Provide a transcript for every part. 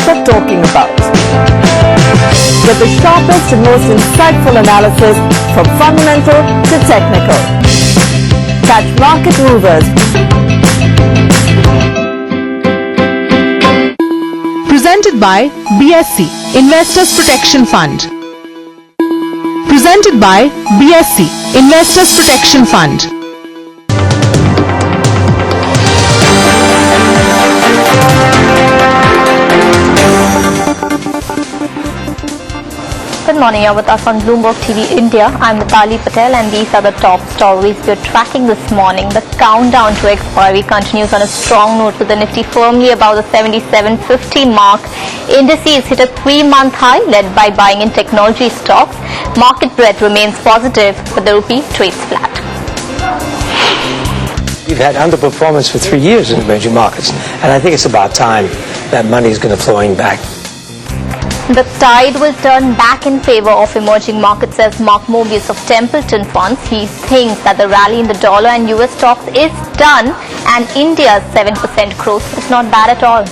markets are talking about. With the sharpest and most insightful analysis from fundamental to technical. Catch Market Movers. Presented by BSC, Investors Protection Fund. Presented by BSC, Investors Protection Fund. Good morning, you're with us on Bloomberg TV India. I'm Mitali Patel and these are the top stories we're tracking this morning. The countdown to expiry continues on a strong note with the Nifty firmly above the 7750 mark. Indices hit a 3-month high led by buying in technology stocks. Market breadth remains positive but the rupee trades flat. We've had underperformance for 3 years in emerging markets and I think it's about time that money is going to flowing back. The tide will turn back in favor of emerging markets, says Mark Mobius of Templeton Funds. He thinks that the rally in the dollar and US stocks is done and India's 7% growth is not bad at all.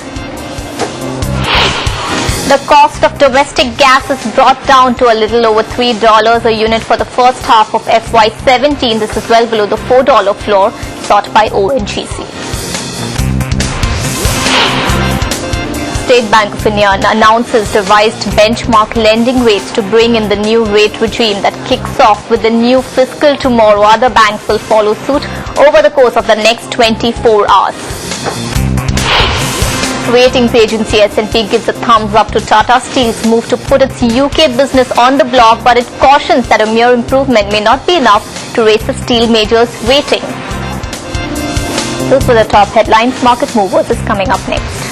The cost of domestic gas is brought down to a little over $3 a unit for the first half of FY17. This is well below the $4 floor sought by ONGC. State Bank of India announces revised benchmark lending rates to bring in the new rate regime that kicks off with the new fiscal tomorrow. Other banks will follow suit over the course of the next 24 hours. Ratings agency S&P gives a thumbs up to Tata Steel's move to put its UK business on the block, but it cautions that a mere improvement may not be enough to raise the steel major's rating. Those were the top headlines. Market Movers is coming up next.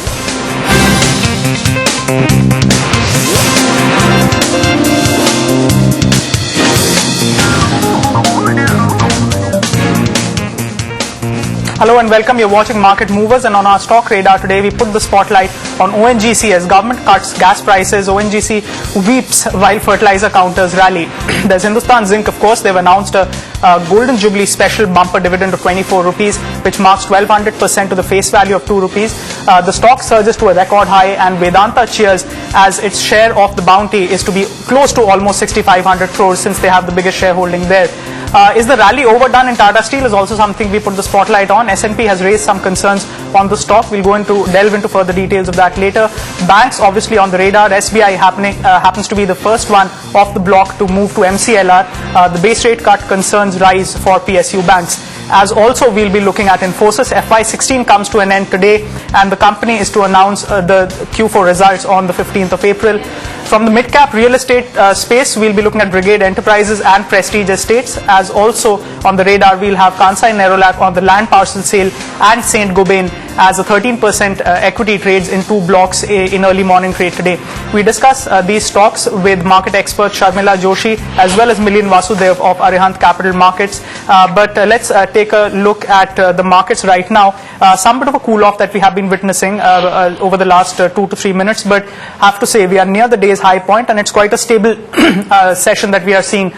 Hello and welcome. You're watching Market Movers, and on our stock radar today we put the spotlight on ONGC as government cuts gas prices. ONGC weeps while fertilizer counters rally. There's Hindustan Zinc, of course. They've announced a Golden Jubilee special bumper dividend of 24 rupees, which marks 1200% to the face value of 2 rupees. The stock surges to a record high, and Vedanta cheers as its share of the bounty is to be close to almost 6,500 crores since they have the biggest shareholding there. Is the rally overdone in Tata Steel is also something we put the spotlight on. S&P has raised some concerns on the stock. We'll go into delve into further details of that later. Banks obviously on the radar. SBI happens to be the first one off the block to move to MCLR. The base rate cut concerns rise for PSU banks. As also we'll be looking at Infosys. FY16 comes to an end today and the company is to announce the Q4 results on the 15th of April. From the mid-cap real estate space, we'll be looking at Brigade Enterprises and Prestige Estates. As also on the radar, we'll have Kansai Nerolac on the land parcel sale and Saint-Gobain as a 13% equity trades in 2 blocks in early morning trade today. We discuss these stocks with market expert Sharmila Joshi as well as Milind Vasudev of Arihant Capital Markets. But let's take a look at the markets right now. Some bit of a cool-off that we have been witnessing over the last 2 to 3 minutes, but have to say we are near the day's high point and it's quite a stable session that we are seeing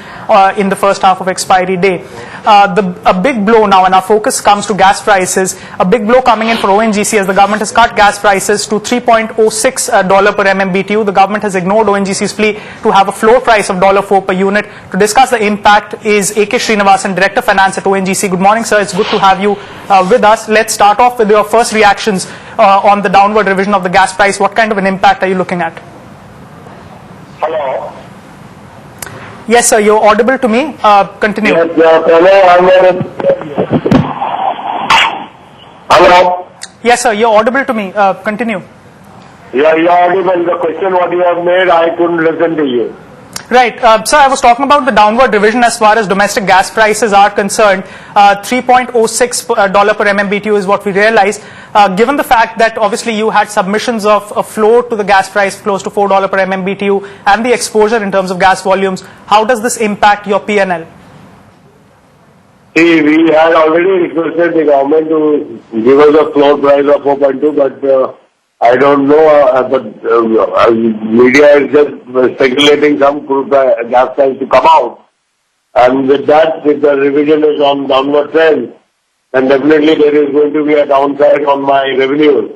in the first half of expiry day. A big blow now, and our focus comes to gas prices. A big blow coming in for ONGC as the government has cut gas prices to $3.06 per MMBTU. The government has ignored ONGC's plea to have a floor price of $4 per unit. To discuss the impact is A.K. Srinivasan, Director of Finance at ONGC. Good morning, sir. It's good to have you with us. Let's start off with your first reactions on the downward revision of the gas price. What kind of an impact are you looking at? Hello. Yes, sir. You're audible to me. Continue. Yes, hello. Yes, sir. You're audible to me. Continue. Yeah, you're audible. The question what you have made, I couldn't listen to you. Right. Sir, I was talking about the downward revision as far as domestic gas prices are concerned. $3.06 per MMBTU is what we realized. Given the fact that obviously you had submissions of a floor to the gas price close to $4 per MMBTU and the exposure in terms of gas volumes, how does this impact your P&L? See, we had already requested the government to give us a floor price of 4.2, but I don't know, but media is just speculating some crude gas price to come out. And with that, if the revision is on downward trend, then definitely there is going to be a downside on my revenues.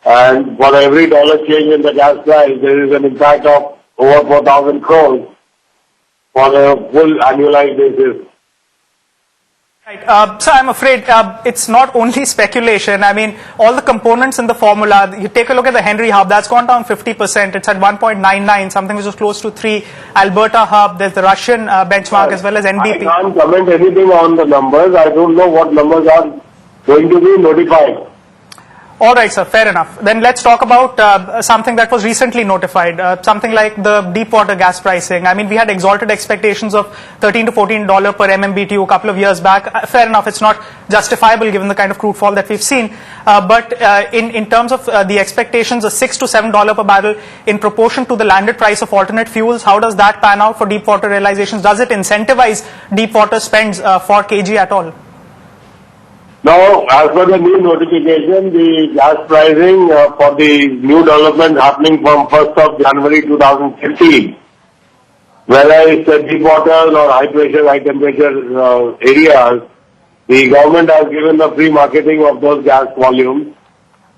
And for every dollar change in the gas price, there is an impact of over 4,000 crores for a full annualized basis. Right. So I'm afraid it's not only speculation. I mean, all the components in the formula, you take a look at the Henry Hub, that's gone down 50%. It's at 1.99, something which was close to 3. Alberta Hub, there's the Russian benchmark as well as NBP. I can't comment anything on the numbers. I don't know what numbers are going to be notified. All right, sir, fair enough. Then let's talk about something that was recently notified, something like the deep water gas pricing. I mean, we had exalted expectations of $13 to $14 per MMBTU a couple of years back. Fair enough, it's not justifiable given the kind of crude fall that we've seen. But in terms of the expectations of $6 to $7 per barrel in proportion to the landed price of alternate fuels, how does that pan out for deep water realizations? Does it incentivize deep water spends for KG at all? Now, as per the new notification, the gas pricing for the new development happening from 1st of January 2015, whether it's deep water or high pressure, high temperature areas, the government has given the free marketing of those gas volumes.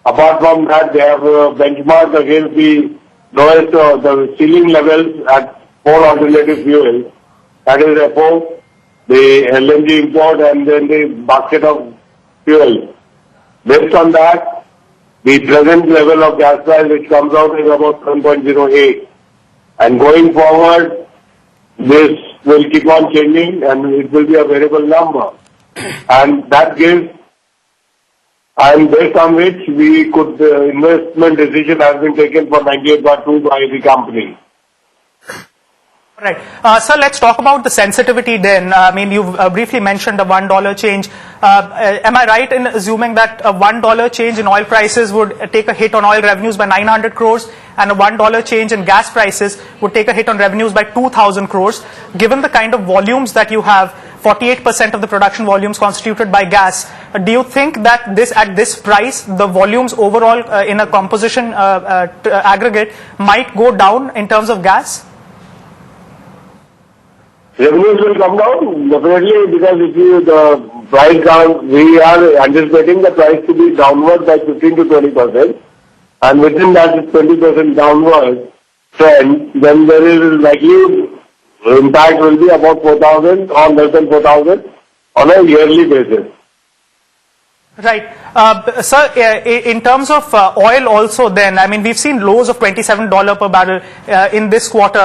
Apart from that, they have benchmarked against the lowest, the ceiling levels at 4 alternative fuels, that is FO, the LNG import and then the basket of fuel. Based on that, the present level of gas price which comes out is about 7.08. And going forward, this will keep on changing and it will be a variable number. And that gives, and based on which we could, investment decision has been taken for 98.2 by the company. Right. Sir, let's talk about the sensitivity then. I mean, you've briefly mentioned a $1 change. Am I right in assuming that a $1 change in oil prices would take a hit on oil revenues by 900 crores and a $1 change in gas prices would take a hit on revenues by 2,000 crores? Given the kind of volumes that you have, 48% of the production volumes constituted by gas, do you think that this at this price, the volumes overall in a composition aggregate might go down in terms of gas? Revenues will come down, definitely, because if you, the price down, we are anticipating the price to be downward by 15 to 20%, and within that 20% downward trend, then there is likely impact will be about 4,000 or less than 4,000 on a yearly basis. Right. Sir, in terms of oil also then, I mean, we've seen lows of $27 per barrel in this quarter.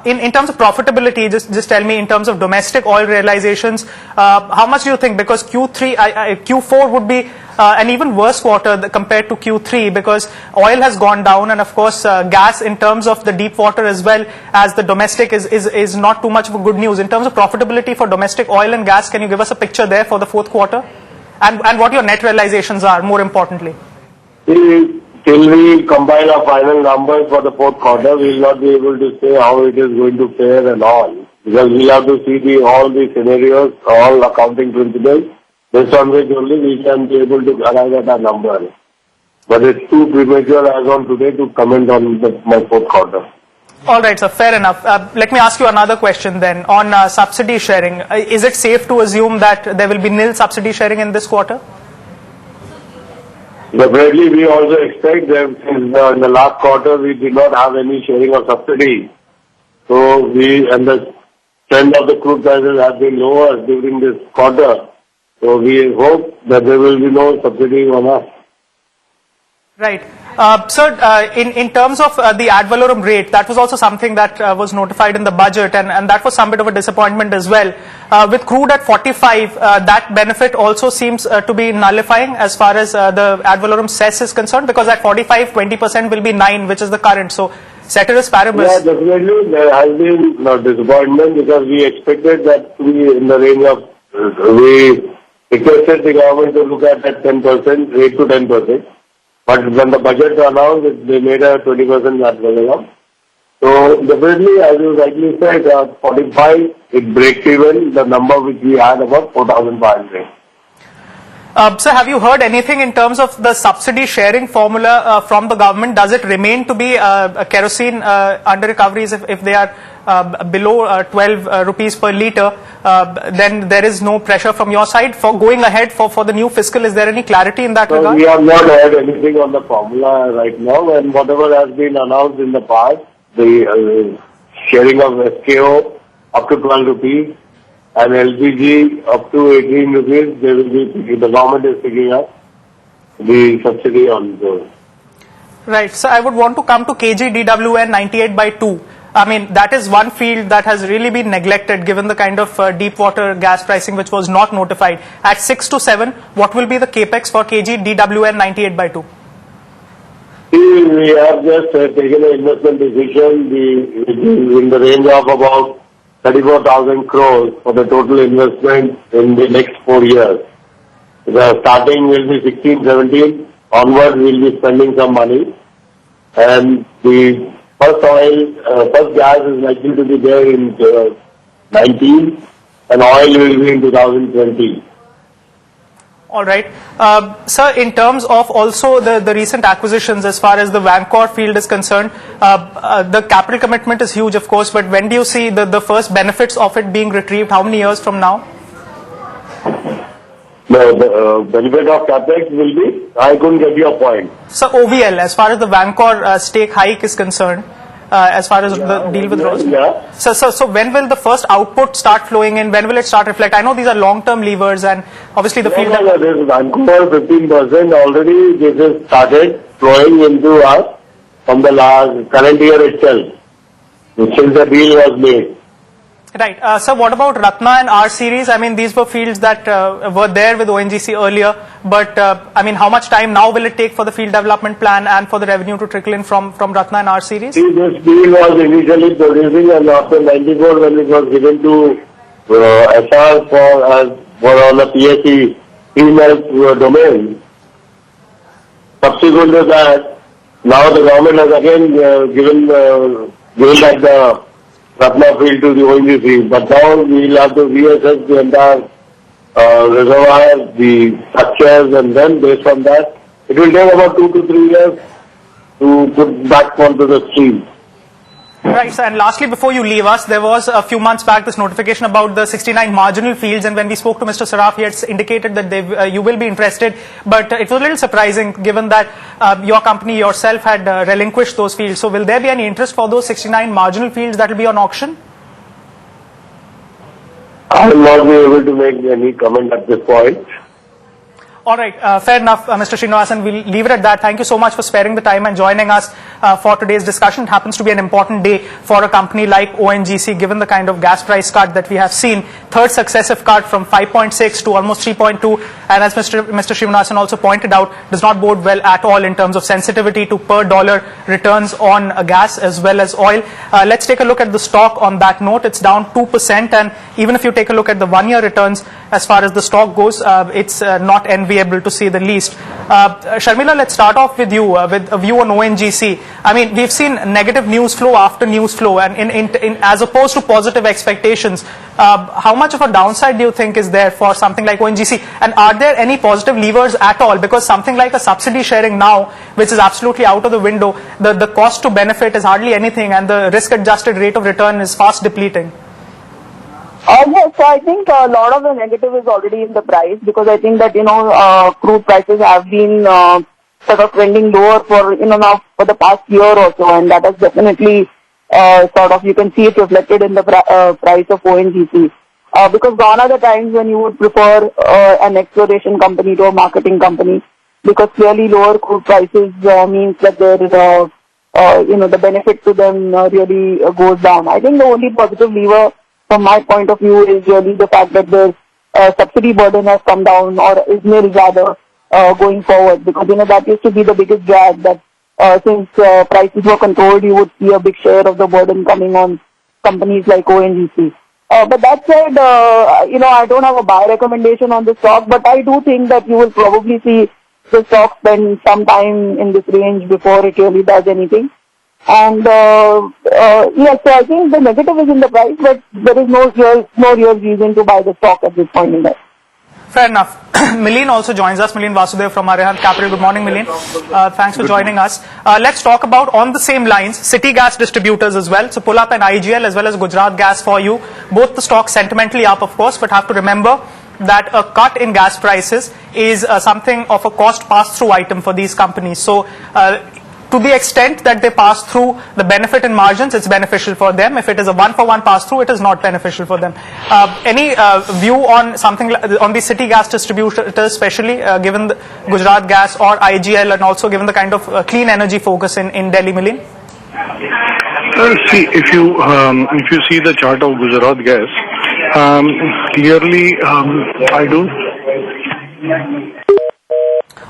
In terms of profitability, just tell me in terms of domestic oil realizations, how much do you think? Because Q4 would be an even worse quarter compared to Q3 because oil has gone down and of course gas in terms of the deep water as well as the domestic is not too much of a good news. In terms of profitability for domestic oil and gas, can you give us a picture there for the fourth quarter? And what your net realizations are, more importantly? Till we compile our final numbers for the fourth quarter, we will not be able to say how it is going to fare and all. Because we have to see all the scenarios, all accounting principles, based on which only we can be able to arrive at our number. But it's too premature as on today to comment on my fourth quarter. All right, sir, fair enough. Let me ask you another question then on subsidy sharing. Is it safe to assume that there will be nil subsidy sharing in this quarter? Definitely, we also expect that in the last quarter we did not have any sharing of subsidy. So and the trend of the crude prices has been lower during this quarter. So we hope that there will be no subsidy on us. Right. Sir, in terms of the ad valorem rate, that was also something that was notified in the budget and that was some bit of a disappointment as well. With crude at 45, that benefit also seems to be nullifying as far as the ad valorem cess is concerned because at 45, 20% will be 9, which is the current. So, ceteris paribus. Yeah, definitely there has been disappointment because we expected that to be in the range of, we requested the government to look at that 10%, 8 to 10%. But when the budget announced, they made a 20% ad valorem. So definitely, as you rightly said, 45, it breaks even the number which we had about 4,500. Sir, have you heard anything in terms of the subsidy sharing formula from the government? Does it remain to be kerosene under recoveries if they are below 12 rupees per litre? Then there is no pressure from your side for going ahead for the new fiscal. Is there any clarity in that regard? We have not heard anything on the formula right now, and whatever has been announced in the past, the sharing of SKO up to 12 rupees and LPG up to 18 rupees, the government is picking up the subsidy on those. Right. So I would want to come to KG-DWN 98/2. I mean, that is one field that has really been neglected given the kind of deep water gas pricing which was not notified. At 6 to 7, what will be the capex for KG-DWN 98/2? We have just taken an investment decision in the range of about 34,000 crores for the total investment in the next 4 years. The starting will be 16, 17. Onward, we'll be spending some money. And the first gas is likely to be there in 19, and oil will be in 2020. All right. Sir, in terms of also the recent acquisitions as far as the Vankor field is concerned, the capital commitment is huge, of course, but when do you see the first benefits of it being retrieved? How many years from now? The benefit of capex will be, I couldn't get your point. So OVL, as far as the Vankor stake hike is concerned, as far as the deal with Rose. Yeah. So when will the first output start flowing in? When will it start reflect? I know these are long-term levers, and obviously the field. This Vancouver 15% already. This has started flowing into us from the current year itself, since the deal was made. Right. So what about Ratna and R series? I mean, these were fields that were there with ONGC earlier, but I mean, how much time now will it take for the field development plan and for the revenue to trickle in from Ratna and R series? See, this deal was initially producing, and after 94, when it was given to SR for on a PSC female domain, subsequent to that, now the government has again given back the Ratna field to the ONGC, but now we will have to reassess the entire reservoir, the structures, and then based on that, it will take about 2 to 3 years to put back onto the stream. Right, sir. And lastly, before you leave us, there was a few months back this notification about the 69 marginal fields, and when we spoke to Mr. Saraf, he had indicated that you will be interested, but it was a little surprising given that your company yourself had relinquished those fields. So will there be any interest for those 69 marginal fields that will be on auction? I will not be able to make any comment at this point. All right, fair enough, Mr. Srinivasan. We'll leave it at that. Thank you so much for sparing the time and joining us for today's discussion. It happens to be an important day for a company like ONGC, given the kind of gas price cut that we have seen. Third successive cut from 5.6 to almost 3.2. And as Mr. Srinivasan also pointed out, does not bode well at all in terms of sensitivity to per dollar returns on gas as well as oil. Let's take a look at the stock on that note. It's down 2%. And even if you take a look at the 1-year returns, as far as the stock goes, it's not enviable to say the least. Sharmila, let's start off with you, with a view on ONGC. I mean, we've seen negative news flow after news flow, and as opposed to positive expectations. How much of a downside do you think is there for something like ONGC? And are there any positive levers at all? Because something like a subsidy sharing now, which is absolutely out of the window, the cost to benefit is hardly anything, and the risk-adjusted rate of return is fast depleting. Yes, so I think a lot of the negative is already in the price, because I think that, crude prices have been sort of trending lower for, now for the past year or so, and that has definitely you can see it reflected in the price of ONGC. Because gone are the times when you would prefer an exploration company to a marketing company, because clearly lower crude prices means that there is the benefit to them really goes down. I think the only positive lever from my point of view is really the fact that the subsidy burden has come down, or is nil rather, going forward, because that used to be the biggest drag, that since prices were controlled, you would see a big share of the burden coming on companies like ONGC. But that said, I don't have a buy recommendation on the stock, but I do think that you will probably see the stock spend some time in this range before it really does anything. And yes, so I think the negative is in the price, but there is no real reason to buy the stock at this point in time. Fair enough. Mileen also joins us. Mileen Vasudev from Arihant Capital. Good morning, Mileen. Thanks for joining us. Let's talk about, on the same lines, city gas distributors as well. So pull up an IGL as well as Gujarat Gas for you. Both the stocks sentimentally up, of course, but have to remember that a cut in gas prices is something of a cost pass-through item for these companies. So to the extent that they pass through the benefit in margins, it's beneficial for them. If it is a one-for-one pass-through, it is not beneficial for them. Any view on something on the city gas distributors, especially given the Gujarat Gas or IGL, and also given the kind of clean energy focus in Delhi, Mileen? See, if you see the chart of Gujarat Gas, clearly, I don't.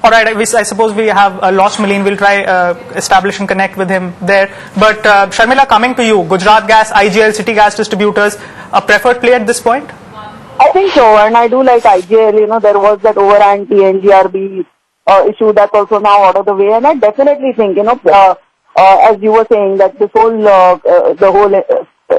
All right, I suppose we have lost Mileen. We'll try establish and connect with him there. But Sharmila, coming to you, Gujarat Gas, IGL, city gas distributors, a preferred play at this point? I think so, and I do like IGL. There was that overhang TNGRB issue that's also now out of the way, and I definitely think, as you were saying, that this whole the whole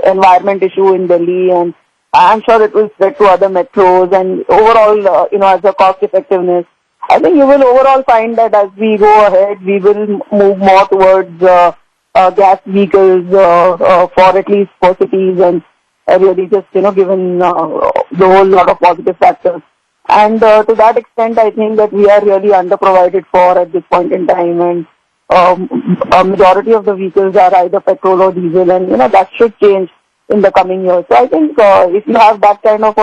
environment issue in Delhi, and I'm sure it will spread to other metros, and overall, as a cost effectiveness, I think you will overall find that as we go ahead, we will move more towards gas vehicles for at least for cities, and really just, given the whole lot of positive factors. And to that extent, I think that we are really underprovided for at this point in time, and a majority of the vehicles are either petrol or diesel, and that should change in the coming years. So I think if you have that kind of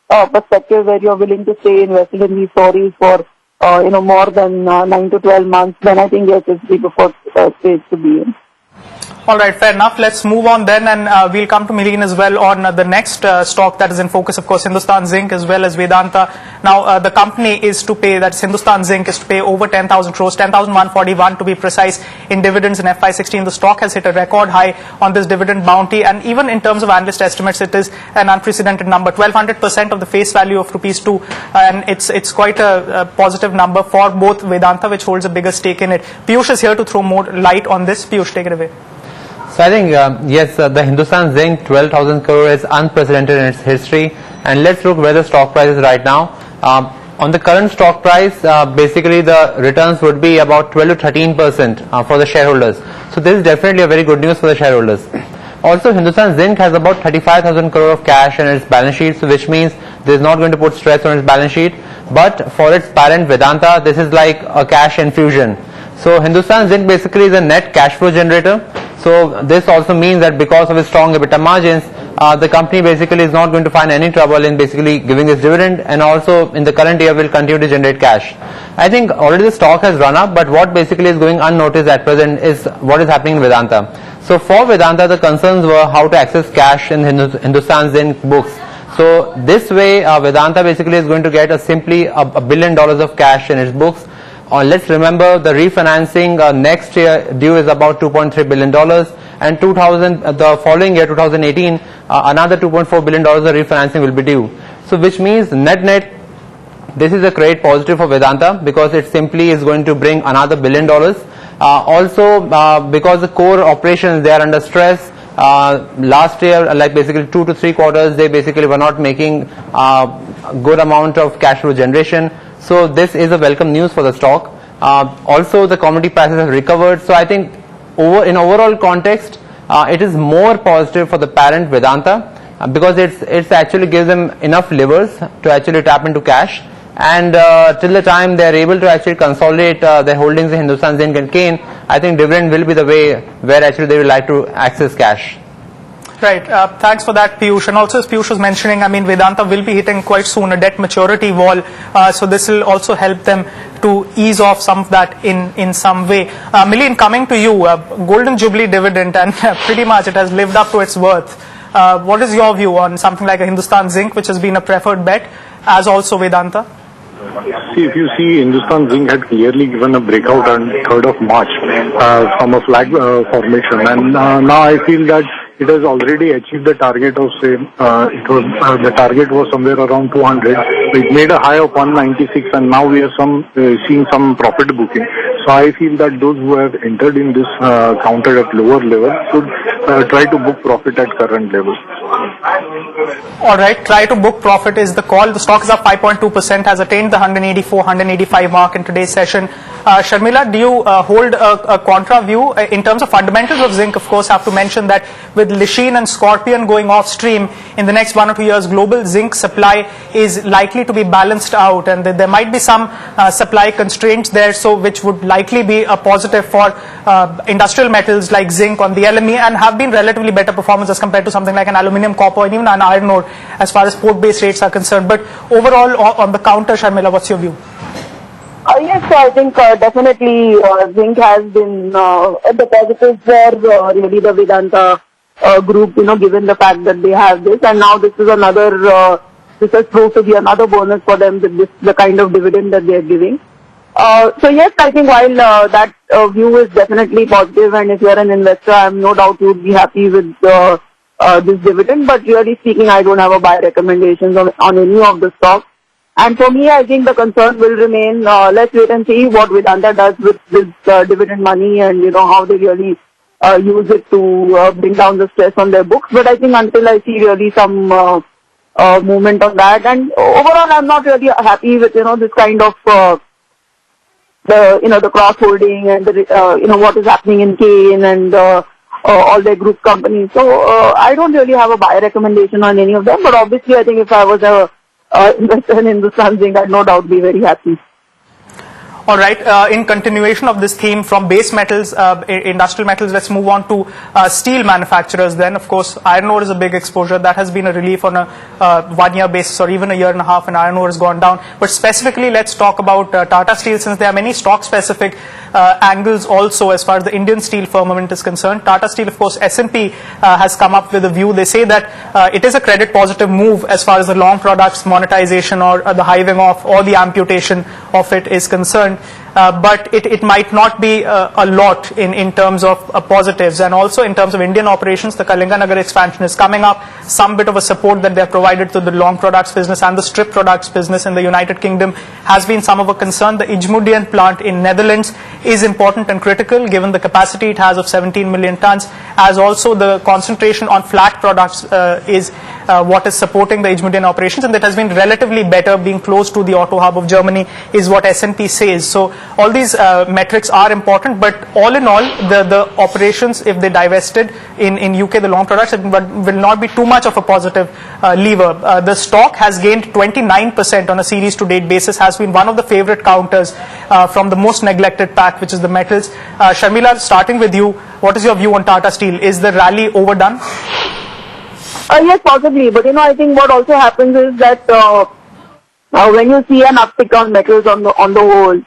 a perspective where you're willing to stay invested in these stories for more than 9 to 12 months, then I think yes, it's the preferred space to be in. All right, fair enough. Let's move on then, and we'll come to Mileen as well on the next stock that is in focus, of course, Hindustan Zinc as well as Vedanta. Now, the company is to pay, that's Hindustan Zinc, is to pay over 10,000 crores, 10,141 to be precise, in dividends in FY16. The stock has hit a record high on this dividend bounty, and even in terms of analyst estimates, it is an unprecedented number, 1,200% of the face value of rupees 2, and it's quite a positive number for both Vedanta, which holds a bigger stake in it. Piyush is here to throw more light on this. Piyush, take it away. So I think, yes, the Hindustan Zinc 12,000 crore is unprecedented in its history. And let's look where the stock price is right now. On the current stock price, basically the returns would be about 12 to 13% for the shareholders. So this is definitely a very good news for the shareholders. Also, Hindustan Zinc has about 35,000 crore of cash in its balance sheet, so which means this is not going to put stress on its balance sheet. But for its parent Vedanta, this is like a cash infusion. So Hindustan Zinc basically is a net cash flow generator. So this also means that because of its strong EBITDA margins, the company basically is not going to find any trouble in basically giving its dividend, and also in the current year will continue to generate cash. I think already the stock has run up, but what basically is going unnoticed at present is what is happening in Vedanta. So for Vedanta, the concerns were how to access cash in Hindustan Zinc books. So this way, Vedanta basically is going to get simply $1 billion of cash in its books. Let's remember the refinancing next year due is about $2.3 billion, and the following year, 2018, another $2.4 billion of refinancing will be due. So which means net, this is a great positive for Vedanta, because it simply is going to bring another $1 billion. Also, because the core operations, they are under stress. Last year, like basically 2 to 3 quarters, they basically were not making good amount of cash flow generation. So this is a welcome news for the stock. Also, the commodity prices have recovered. So I think in overall context, it is more positive for the parent Vedanta, because it's actually gives them enough levers to actually tap into cash. And till the time they are able to actually consolidate their holdings in Hindustan Zinc and Cane, I think dividend will be the way where actually they would like to access cash. Right. Thanks for that, Piyush. And also, as Piyush was mentioning, Vedanta will be hitting quite soon a debt maturity wall. So this will also help them to ease off some of that in some way. Mileen, coming to you, Golden Jubilee dividend, and pretty much it has lived up to its worth. What is your view on something like a Hindustan Zinc, which has been a preferred bet, as also Vedanta? See, if you see, Hindustan Zinc had clearly given a breakout on 3rd of March from a flag formation, and now I feel that it has already achieved the target of, say, the target was somewhere around 200. It made a high of 196, and now we are seeing some profit booking. So I feel that those who have entered in this counter at lower level should try to book profit at current levels. All right, try to book profit is the call. The stock is up 5.2%, has attained the 184, 185 mark in today's session. Sharmila, do you hold a contra view in terms of fundamentals of zinc? Of course, have to mention that with Lisheen and Scorpion going off stream in the next 1 or 2 years, global zinc supply is likely to be balanced out, and there might be some supply constraints there, so which would likely be a positive for industrial metals like zinc on the LME, and have been relatively better performance as compared to something like an aluminium, copper, and even an iron ore as far as port-based rates are concerned. But overall, on the counter, Sharmila, what's your view? Yes, so I think definitely zinc has been the positives were really the Vedanta group, given the fact that they have this, and now this is another, this has proved to be another bonus for them, with this, the kind of dividend that they are giving. So yes, I think while that view is definitely positive, and if you are an investor, I am no doubt you would be happy with this dividend, but really speaking, I don't have a buy recommendations on any of the stocks. And for me, I think the concern will remain, let's wait and see what Vedanta does with this dividend money, and how they really use it to bring down the stress on their books. But I think until I see really some movement on that, and overall I'm not really happy with this kind of the cross holding and the what is happening in Kane and all their group companies. So I don't really have a buy recommendation on any of them, but obviously I think if I was a investor in Hindustan Zinc, I'd no doubt be very happy. All right, in continuation of this theme from base metals, industrial metals, let's move on to steel manufacturers then. Of course, iron ore is a big exposure. That has been a relief on a 1 year basis, or even a year and a half, and iron ore has gone down. But specifically, let's talk about Tata Steel, since there are many stock-specific angles also as far as the Indian steel firmament is concerned. Tata Steel, of course, S&P has come up with a view. They say that it is a credit positive move as far as the long products monetization or the hiving off or the amputation of it is concerned. But it might not be a lot in terms of positives, and also in terms of Indian operations. The Kalinganagar expansion is coming up. Some bit of a support that they have provided to the long products business and the strip products business in the United Kingdom has been some of a concern. The IJmuiden plant in Netherlands is important and critical given the capacity it has of 17 million tons, as also the concentration on flat products is what is supporting the IJmuiden operations, and that has been relatively better, being close to the auto hub of Germany is what S&P says. So all these metrics are important, but all in all, the operations, if they divested in UK, the long products, will not be too much of a positive lever. The stock has gained 29% on a series to date basis, has been one of the favorite counters from the most neglected pack, which is the metals. Sharmila, starting with you, what is your view on Tata Steel? Is the rally overdone? Yes, possibly, but I think what also happens is that when you see an uptick on metals on the whole,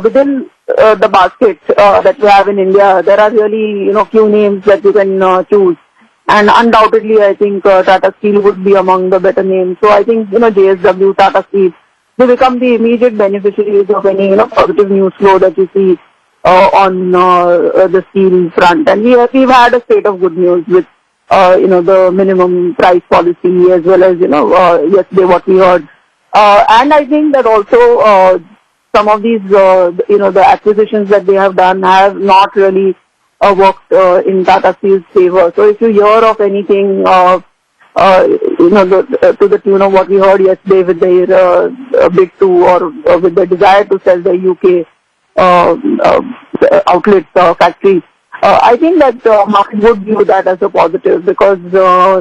within the basket that we have in India, there are really few names that you can choose, and undoubtedly I think Tata Steel would be among the better names. So I think JSW, Tata Steel, they become the immediate beneficiaries of any positive news flow that you see on the steel front, and we've had a state of good news with the minimum price policy, as well as yesterday what we heard, and I think that also some of these the acquisitions that they have done have not really worked in Tata Steel's favor. So if you hear of anything to the tune of what we heard yesterday with their bid to, or with the desire to sell the UK outlets factories, I think that market would view that as a positive, because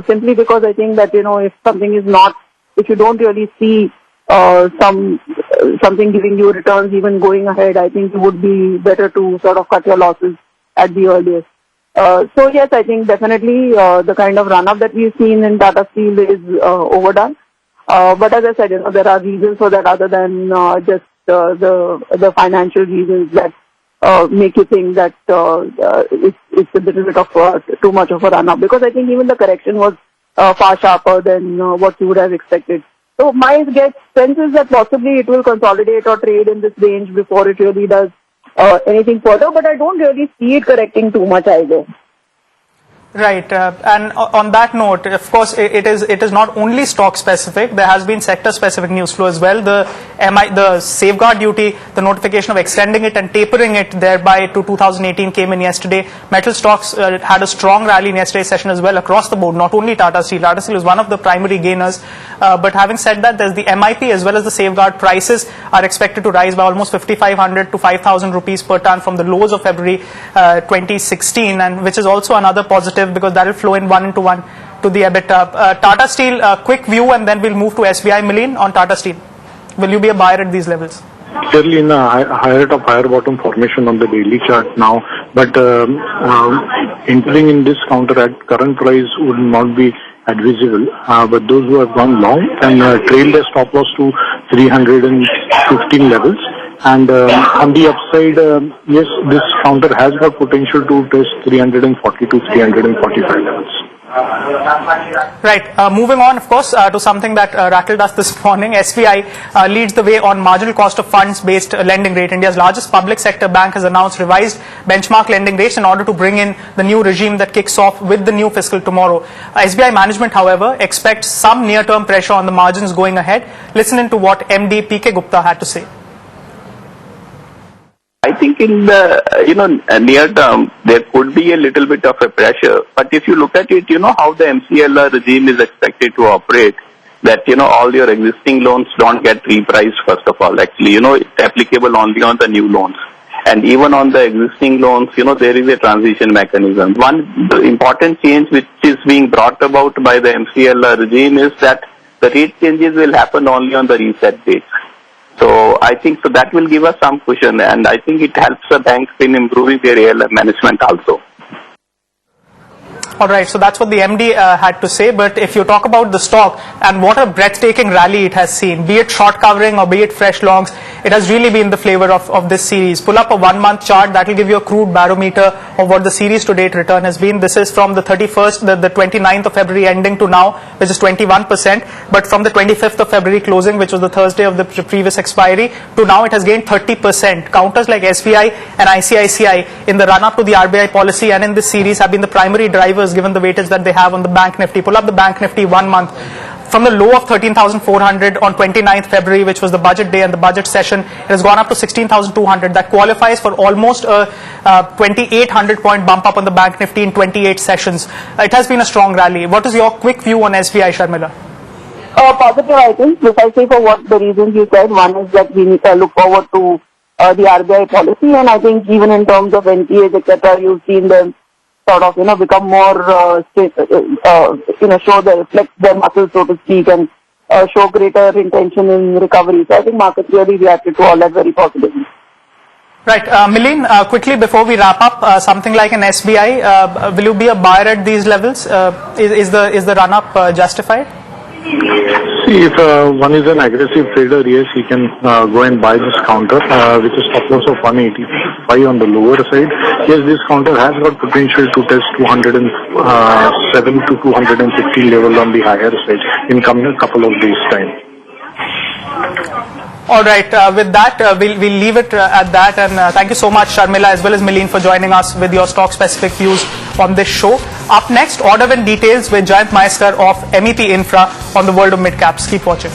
simply because I think that if something is not, if you don't really see something giving you returns even going ahead, I think it would be better to sort of cut your losses at the earliest. So yes, I think definitely the kind of run-up that we've seen in Tata Steel is overdone. But as I said, there are reasons for that other than just the financial reasons that make you think that it's a little bit of too much of a run-up. Because I think even the correction was far sharper than what you would have expected. So my sense is that possibly it will consolidate or trade in this range before it really does anything further, but I don't really see it correcting too much either. Right, and on that note, of course, it is not only stock specific. There has been sector specific news flow as well. The safeguard duty, the notification of extending it and tapering it thereby to 2018 came in yesterday. Metal stocks had a strong rally in yesterday's session as well across the board. Not only Tata Steel. Tata Steel was one of the primary gainers. But having said that, there's the MIP as well as the safeguard prices are expected to rise by almost 5,500 to 5,000 rupees per ton from the lows of February 2016, and which is also another positive, because that will flow in one-to-one to the EBITDA. Tata Steel, quick view, and then we'll move to SBI. Mileen, on Tata Steel, will you be a buyer at these levels? Clearly in a higher top, higher bottom formation on the daily chart now, but entering in this counter at current price would not be advisable. But those who have gone long can trail their stop loss to 315 levels. And on the upside, yes, this counter has got potential to test 340 to 345 levels. Right. Moving on, of course, to something that rattled us this morning. SBI leads the way on marginal cost of funds based lending rate. India's largest public sector bank has announced revised benchmark lending rates in order to bring in the new regime that kicks off with the new fiscal tomorrow. SBI management, however, expects some near-term pressure on the margins going ahead. Listen in to what MD PK Gupta had to say. I think in the near term there could be a little bit of a pressure, but if you look at it, how the MCLR regime is expected to operate, that all your existing loans don't get repriced first of all. Actually, it's applicable only on the new loans, and even on the existing loans, there is a transition mechanism. One important change which is being brought about by the MCLR regime is that the rate changes will happen only on the reset date. So I think that will give us some cushion, and I think it helps the banks in improving their ALM management also. All right, so that's what the MD had to say. But if you talk about the stock and what a breathtaking rally it has seen, be it short covering or be it fresh longs, it has really been the flavor of this series. Pull up a 1 month chart that will give you a crude barometer of what the series to date return has been. This is from the 31st, the 29th of February ending to now, which is 21%. But from the 25th of February closing, which was the Thursday of the previous expiry, to now it has gained 30%. Counters like SBI and ICICI in the run up to the RBI policy and in this series have been the primary drivers given the weightage that they have on the Bank Nifty. Pull up the Bank Nifty 1 month. From the low of 13,400 on 29th February, which was the budget day and the budget session, it has gone up to 16,200. That qualifies for almost a 2,800 point bump up on the Bank Nifty in 28 sessions. It has been a strong rally. What is your quick view on SBI, Sharmila? Positive, I think, precisely for what the reasons you said. One is that we need to look forward to the RBI policy, and I think even in terms of NPAs, etc., you've seen them sort of, become more, reflect their muscles, so to speak, and show greater intention in recovery. So I think markets really reacted to all that very positively. Right. Mileen, quickly before we wrap up, something like an SBI, will you be a buyer at these levels? Is the run-up justified? See, if one is an aggressive trader, yes, he can go and buy this counter, which is top loss of 185 on the lower side. Yes, this counter has got potential to test 207 to 250 level on the higher side in coming a couple of days' time. All right. With that, we'll leave it at that. And thank you so much, Sharmila, as well as Mileen, for joining us with your stock-specific views on this show. Up next, order win details with Jayant Maiskar of MEP Infra on the world of mid-caps. Keep watching.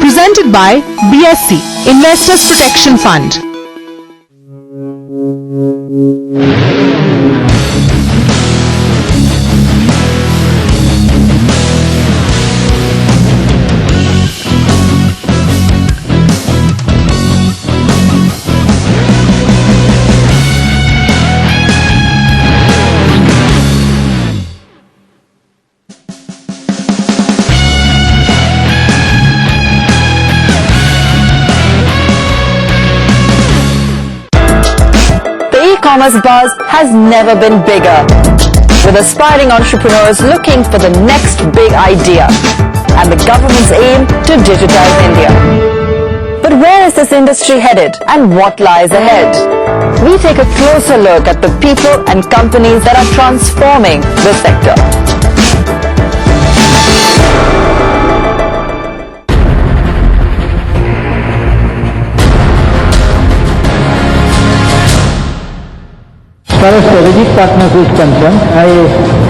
Presented by BSC, Investors Protection Fund. E-commerce buzz has never been bigger, with aspiring entrepreneurs looking for the next big idea and the government's aim to digitize India. But where is this industry headed and what lies ahead? We take a closer look at the people and companies that are transforming the sector. As far as strategic partners is concerned, I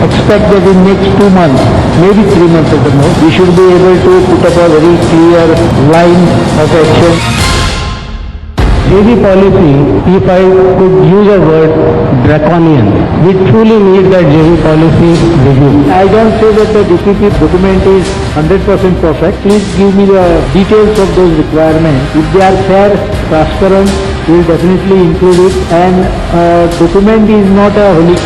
expect that in next 2 months, maybe 3 months at the most, we should be able to put up a very clear line of action. JV policy, if I could use a word, draconian. We truly need that JV policy review. I don't say that the DPP document is 100% perfect. Please give me the details of those requirements. If they are fair, transparent, we will definitely include it. And document is not a holy